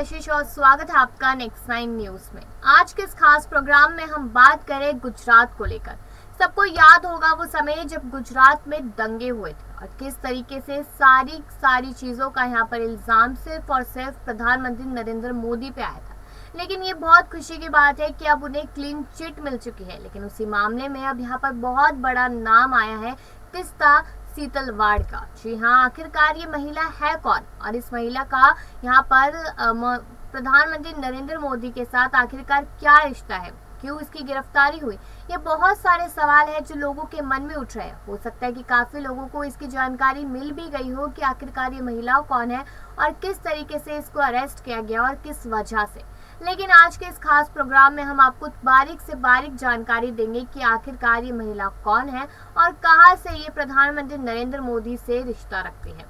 कशिश और स्वागत है आपका नेक्स्ट 9 न्यूज में। आज के इस खास प्रोग्राम में हम बात करें गुजरात को लेकर। सबको याद होगा वो समय जब गुजरात में दंगे हुए थे और किस तरीके से सारी चीजों का यहाँ पर इल्जाम सिर्फ और सिर्फ प्रधानमंत्री नरेंद्र मोदी पे आया था। लेकिन ये बहुत खुशी की बात है कि अब उन्हें क्लीन चिट मिल चुकी है। लेकिन उसी मामले में अब यहाँ पर बहुत बड़ा नाम आया है तीस्ता सीतलवाड़ का। जी हाँ, आखिरकार ये महिला है कौन और इस महिला का यहाँ पर प्रधानमंत्री नरेंद्र मोदी के साथ आखिरकार क्या रिश्ता है, क्यों इसकी गिरफ्तारी हुई, ये बहुत सारे सवाल है जो लोगों के मन में उठ रहे हैं। हो सकता है कि काफी लोगों को इसकी जानकारी मिल भी गई हो कि आखिरकार ये महिला कौन है और किस तरीके से इसको अरेस्ट किया गया और किस वजह से। लेकिन आज के इस खास प्रोग्राम में हम आपको बारीक से बारीक जानकारी देंगे कि आखिरकार ये महिला कौन है और कहां से ये प्रधानमंत्री नरेंद्र मोदी से रिश्ता रखती है।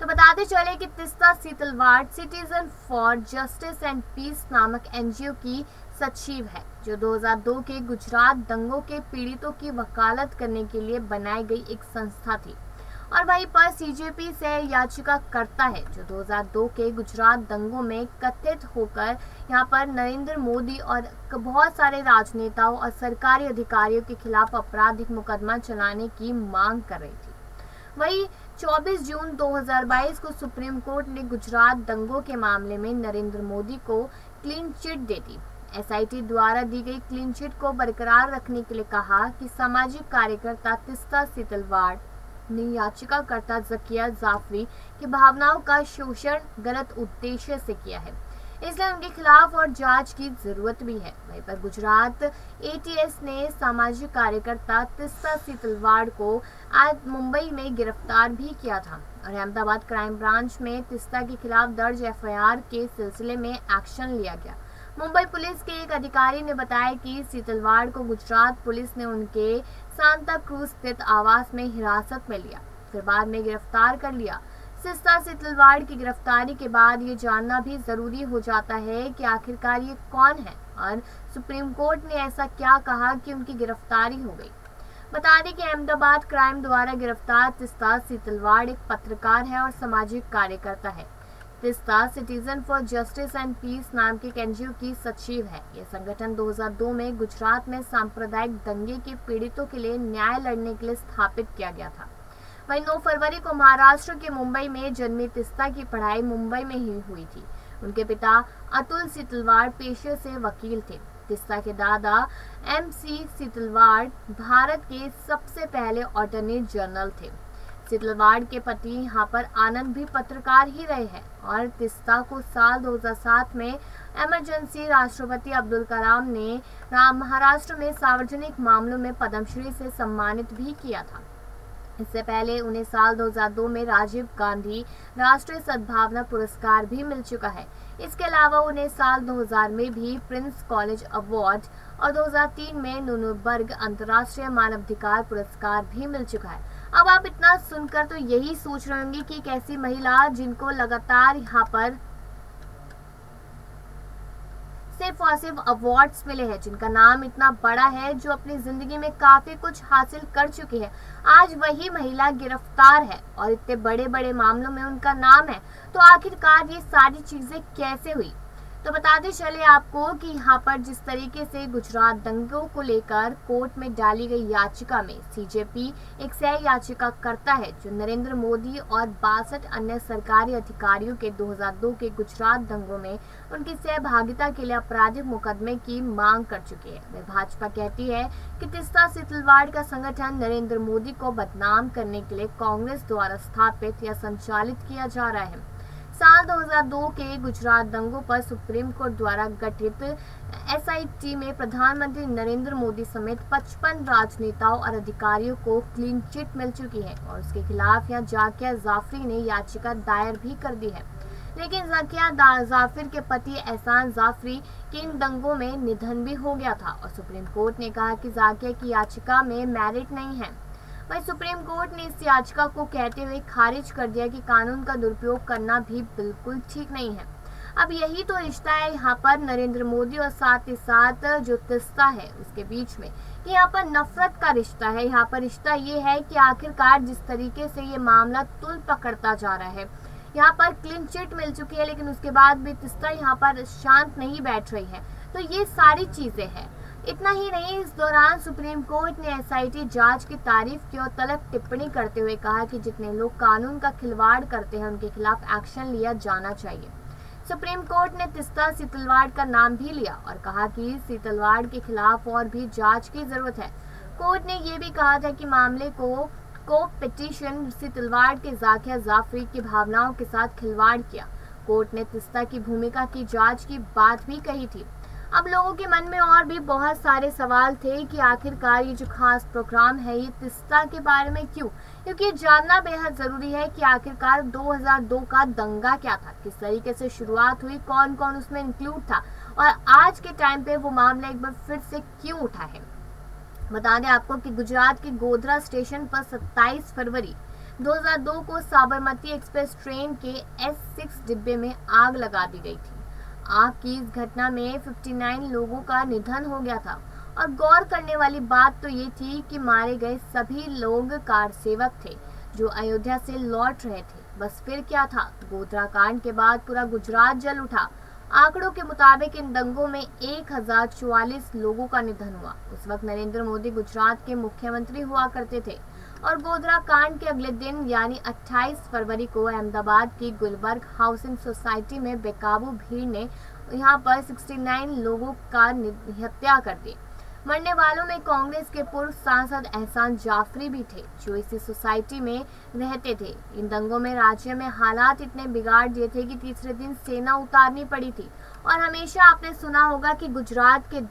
तो बताते चले कि Teesta Setalvad citizen for justice and peace नामक एनजीओ की सचिव है, जो 2002 के गुजरात दंगों के पीड़ितों की वकालत करने के लिए बनाई गई एक संस्था थी। और वहीं पर सीजेपी से याचिका करता है, जो 2002 के गुजरात दंगों में कथित होकर यहाँ पर नरेंद्र मोदी और बहुत सारे राजनेताओं और सरकारी अधिकारियों के खिलाफ आपराधिक मुकदमा चलाने की मांग कर रही थी। वहीं 24 जून 2022 को सुप्रीम कोर्ट ने गुजरात दंगों के मामले में नरेंद्र मोदी को क्लीन चिट दे दी। एसआईटी द्वारा दी गई क्लीन चिट को बरकरार रखने के लिए कहा कि सामाजिक कार्यकर्ता तीस्ता सीतलवाड़ ने याचिकाकर्ता जकिया जाफरी की भावनाओं का शोषण गलत उद्देश्य से किया है, इसलिए उनके खिलाफ और जांच की जरूरत भी है। वहीं पर गुजरात एटीएस ने सामाजिक कार्यकर्ता तीस्ता सीतलवाड़ को आज मुंबई में गिरफ्तार भी किया था और अहमदाबाद क्राइम ब्रांच में तीस्ता के खिलाफ दर्ज एफआईआर के सिलसिले में एक्शन लिया गया। मुंबई पुलिस के एक अधिकारी ने बताया कि सीतलवाड़ को गुजरात पुलिस ने उनके सांता क्रूज स्थित आवास में हिरासत में लिया, फिर बाद में गिरफ्तार कर लिया। तीस्ता सीतलवाड़ की गिरफ्तारी के बाद ये जानना भी जरूरी हो जाता है कि आखिरकार ये कौन है और सुप्रीम कोर्ट ने ऐसा क्या कहा कि उनकी गिरफ्तारी हो गई। बता दें कि अहमदाबाद क्राइम द्वारा गिरफ्तार तीस्ता सीतलवाड़ एक पत्रकार है और सामाजिक कार्यकर्ता है। Teesta citizen for justice and peace नाम के एनजीओ की सचिव है। यह संगठन 2002 में गुजरात में सांप्रदायिक दंगे के पीड़ितों के लिए न्याय लड़ने के लिए स्थापित किया गया था। वहीं 9 फरवरी को महाराष्ट्र के मुंबई में जन्मी तीस्ता की पढ़ाई मुंबई में ही हुई थी। उनके पिता अतुल सीतलवाड़ पेशे से वकील थे। तीस्ता के दादा एमसी सीतलवाड़ भारत के सबसे पहले अटॉर्नी जनरल थे। सीतलवाड़ के पति यहाँ पर आनंद भी पत्रकार ही रहे हैं और तीस्ता को साल 2007 में इमरजेंसी राष्ट्रपति अब्दुल कलाम ने महाराष्ट्र में सार्वजनिक मामलों में पद्मश्री से सम्मानित भी किया था। इससे पहले उन्हें साल 2002 में राजीव गांधी राष्ट्रीय सद्भावना पुरस्कार भी मिल चुका है। इसके अलावा उन्हें साल 2000 में भी प्रिंस कॉलेज अवार्ड और 2003 में नुरेम्बर्ग अंतर्राष्ट्रीय मानवाधिकार पुरस्कार भी मिल चुका है। अब आप इतना सुनकर तो यही सोच रहे होंगे कि एक ऐसी महिला जिनको लगातार यहाँ पर सिर्फ और सिर्फ अवार्ड्स मिले हैं, जिनका नाम इतना बड़ा है, जो अपनी जिंदगी में काफी कुछ हासिल कर चुकी है, आज वही महिला गिरफ्तार है और इतने बड़े बड़े मामलों में उनका नाम है। तो आखिरकार ये सारी चीजें कैसे हुई? तो बताते चले आपको कि यहाँ पर जिस तरीके से गुजरात दंगों को लेकर कोर्ट में डाली गई याचिका में सीजेपी एक सह याचिका करता है, जो नरेंद्र मोदी और 62 अन्य सरकारी अधिकारियों के 2002 के गुजरात दंगों में उनकी सहभागिता के लिए आपराधिक मुकदमे की मांग कर चुकी है। वह भाजपा कहती है कि तीस्ता सीतलवाड़ का संगठन नरेंद्र मोदी को बदनाम करने के लिए कांग्रेस द्वारा स्थापित या संचालित किया जा रहा है। साल 2002 के गुजरात दंगों पर सुप्रीम कोर्ट द्वारा गठित एसआईटी में प्रधानमंत्री नरेंद्र मोदी समेत 55 राजनेताओं और अधिकारियों को क्लीन चिट मिल चुकी है और उसके खिलाफ यहाँ जाकिया जाफरी ने याचिका दायर भी कर दी है। लेकिन जाकिया जाफिर के पति एहसान जाफरी के इन दंगों में निधन भी हो गया था और सुप्रीम कोर्ट ने कहा कि जाकिया की याचिका में मेरिट नहीं है। वहीं सुप्रीम कोर्ट ने इस याचिका को कहते हुए खारिज कर दिया कि कानून का दुरुपयोग करना भी बिल्कुल ठीक नहीं है। अब यही तो रिश्ता है यहाँ पर नरेंद्र मोदी और साथ ही साथ जो तीस्ता है उसके बीच में, कि यहाँ पर नफरत का रिश्ता है। यहाँ पर रिश्ता ये है कि आखिरकार जिस तरीके से ये मामला तुल पकड़ता जा रहा है, यहाँ पर क्लीन चिट मिल चुकी है, लेकिन उसके बाद भी तिस्ता यहाँ पर शांत नहीं बैठ रही है। तो ये सारी चीजें हैं। इतना ही नहीं, इस दौरान सुप्रीम कोर्ट ने एसआईटी जांच की तारीफ की और तलब टिप्पणी करते हुए कहा कि जितने लोग कानून का खिलवाड़ करते हैं उनके खिलाफ एक्शन लिया जाना चाहिए। सुप्रीम कोर्ट ने तिस्ता सीतलवाड़ का नाम भी लिया और कहा कि सीतलवाड़ के खिलाफ और भी जांच की जरूरत है। कोर्ट ने यह भी कहा था कि मामले को पिटीशन सीतलवाड़ के जाकिया जाफरी की भावनाओं के साथ खिलवाड़ किया। कोर्ट ने तिस्ता की भूमिका की जांच की बात भी कही थी। अब लोगों के मन में और भी बहुत सारे सवाल थे कि आखिरकार ये जो खास प्रोग्राम है ये तिस्ता के बारे में क्यों, क्योंकि ये जानना बेहद जरूरी है कि आखिरकार 2002 का दंगा क्या था, किस तरीके से शुरुआत हुई, कौन कौन उसमें इंक्लूड था और आज के टाइम पे वो मामला एक बार फिर से क्यों उठा है। बता दें आपको कि गुजरात के गोधरा स्टेशन पर 27 फरवरी 2002 को साबरमती एक्सप्रेस ट्रेन के S6 डिब्बे में आग लगा दी गई थी। आग की इस घटना में 59 लोगों का निधन हो गया था और गौर करने वाली बात तो ये थी कि मारे गए सभी लोग कार सेवक थे जो अयोध्या से लौट रहे थे। बस फिर क्या था, गोधरा कांड के बाद पूरा गुजरात जल उठा। आंकड़ों के मुताबिक इन दंगों में 1044 लोगों का निधन हुआ। उस वक्त नरेंद्र मोदी गुजरात के मुख्यमंत्री हुआ करते थे और गोधरा कांड के अगले दिन यानी 28 फरवरी को अहमदाबाद की गुलबर्ग हाउसिंग सोसाइटी में बेकाबू भीड़ ने यहां पर 69 लोगों का हत्या कर दी। मरने वालों में कांग्रेस के पूर्व सांसद एहसान जाफरी भी थे जो इसी सोसाइटी में रहते थे। इन दंगों में राज्य में हालात इतने बिगाड़ दिए थे कि तीसरे दिन सेना उतारनी पड़ी थी। और हमेशा आपने सुना होगा कि गुजरात के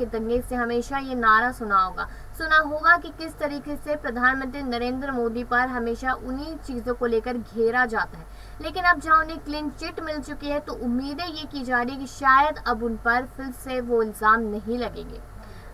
दंगे से हमेशा ये नारा सुना होगा कि किस तरीके से प्रधानमंत्री नरेंद्र मोदी पर हमेशा उन्हीं चीजों को लेकर घेरा जाता है। लेकिन अब जहां उन्हें क्लीन चिट मिल चुकी है तो उम्मीदें ये की जा रही है कि शायद अब उन पर फिर से वो इल्जाम नहीं लगेंगे।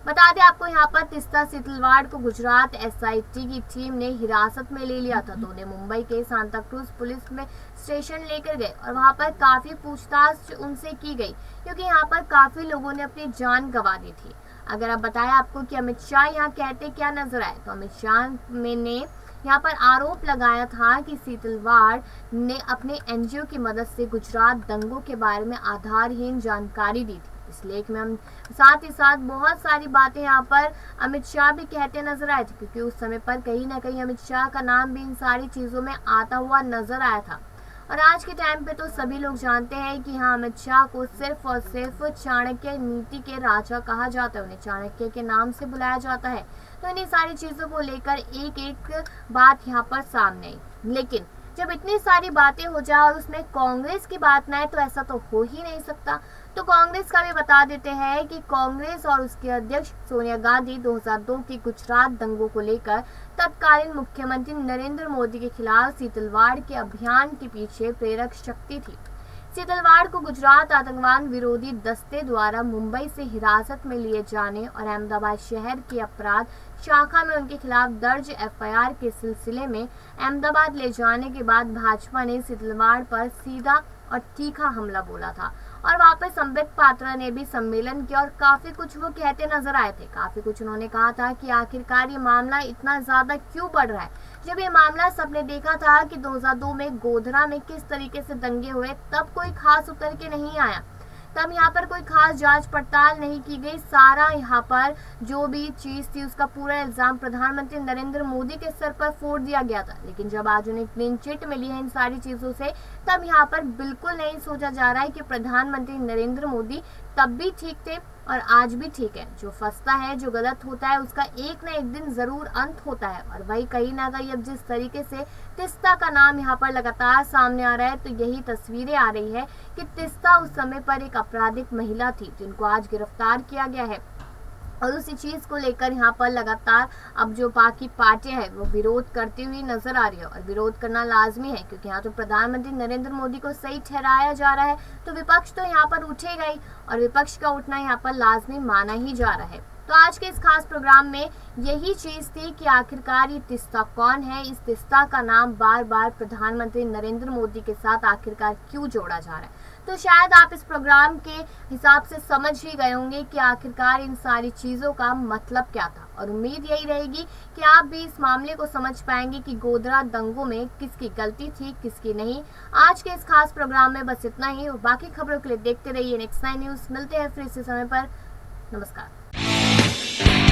बता दें आपको, यहाँ पर तिस्ता सीतलवाड़ को गुजरात एसआईटी की टीम ने हिरासत में ले लिया था तो उन्हें मुंबई के सांता क्रूज पुलिस में स्टेशन लेकर गए और वहाँ पर काफी पूछताछ उनसे की गई क्योंकि यहाँ पर काफी लोगों ने अपनी जान गंवा दी थी। अगर आप बताएं आपको कि अमित शाह यहाँ कहते क्या नजर आए, तो अमित शाह ने यहाँ पर आरोप लगाया था कि सीतलवाड़ ने अपने एनजीओ की मदद से गुजरात दंगों के बारे में आधारहीन जानकारी दी थी। इस लेख में हम साथ ही साथ बहुत सारी बातें यहाँ पर अमित शाह भी कहते नजर आए थे क्योंकि उस समय पर कहीं ना कहीं अमित शाह का नाम भी इन सारी चीजों में आता हुआ नजर आया था। और आज के टाइम पे तो सभी लोग जानते हैं कि हाँ, अमित शाह को सिर्फ और सिर्फ चाणक्य नीति के राजा कहा जाता है, उन्हें चाणक्य के नाम से बुलाया जाता है। तो इन्हीं सारी चीजों को लेकर एक एक बात यहाँ पर सामने आई। लेकिन जब इतनी सारी बातें हो जाए और उसमें कांग्रेस की बात ना आए तो ऐसा तो हो ही नहीं सकता। तो कांग्रेस का भी बता देते हैं कि कांग्रेस और उसके अध्यक्ष सोनिया गांधी 2002 की गुजरात दंगों को लेकर तत्कालीन मुख्यमंत्री नरेंद्र मोदी के खिलाफ सीतलवाड़ के अभियान के पीछे प्रेरक शक्ति थी। सीतलवाड़ को गुजरात आतंकवाद विरोधी दस्ते द्वारा मुंबई से हिरासत में लिए जाने और अहमदाबाद शहर की अपराध शाखा में उनके खिलाफ दर्ज एफआईआर के सिलसिले में अहमदाबाद ले जाने के बाद भाजपा ने सीतलवाड़ पर सीधा और तीखा हमला बोला था। और वहाँ पे संबित पात्रा ने भी सम्मेलन किया और काफी कुछ वो कहते नजर आए थे। काफी कुछ उन्होंने कहा था कि आखिरकार ये मामला इतना ज्यादा क्यों बढ़ रहा है। जब ये मामला सबने देखा था कि 2002 में गोधरा में किस तरीके से दंगे हुए, तब कोई खास उतर के नहीं आया, तब यहाँ पर कोई खास जांच पड़ताल नहीं की गई। सारा यहाँ पर जो भी चीज थी उसका पूरा इल्जाम प्रधानमंत्री नरेंद्र मोदी के सर पर फोड़ दिया गया था। लेकिन जब आज उन्हें क्लीन चिट मिली है इन सारी चीजों से, तब यहाँ पर बिल्कुल नहीं सोचा जा रहा है कि प्रधानमंत्री नरेंद्र मोदी तब भी ठीक थे और आज भी ठीक है। जो फंसता है, जो गलत होता है, उसका एक ना एक दिन जरूर अंत होता है। और वही कहीं ना कहीं अब जिस तरीके से तिस्ता का नाम यहाँ पर लगातार सामने आ रहा है तो यही तस्वीरें आ रही है कि तिस्ता उस समय पर एक आपराधिक महिला थी जिनको आज गिरफ्तार किया गया है। और उसी चीज को लेकर यहाँ पर लगातार अब जो बाकी पार्टियां हैं वो विरोध करती हुई नजर आ रही है और विरोध करना लाजमी है क्योंकि यहाँ तो प्रधानमंत्री नरेंद्र मोदी को सही ठहराया जा रहा है तो विपक्ष तो यहाँ पर उठेगा ही और विपक्ष का उठना यहाँ पर लाजमी माना ही जा रहा है। तो आज के इस खास प्रोग्राम में यही चीज थी कि आखिरकार ये तिस्ता कौन है, इस तिस्ता का नाम बार बार प्रधानमंत्री नरेंद्र मोदी के साथ आखिरकार क्यों जोड़ा जा रहा है। तो शायद आप इस प्रोग्राम के हिसाब से समझ ही गए होंगे कि आखिरकार इन सारी चीज़ों का मतलब क्या था। और उम्मीद यही रहेगी कि आप भी इस मामले को समझ पाएंगे कि गोधरा दंगों में किसकी गलती थी, किसकी नहीं। आज के इस खास प्रोग्राम में बस इतना ही, और बाकी खबरों के लिए देखते रहिए नेक्स्ट 9 न्यूज़। मिलते हैं फिर इसी समय पर। नमस्कार।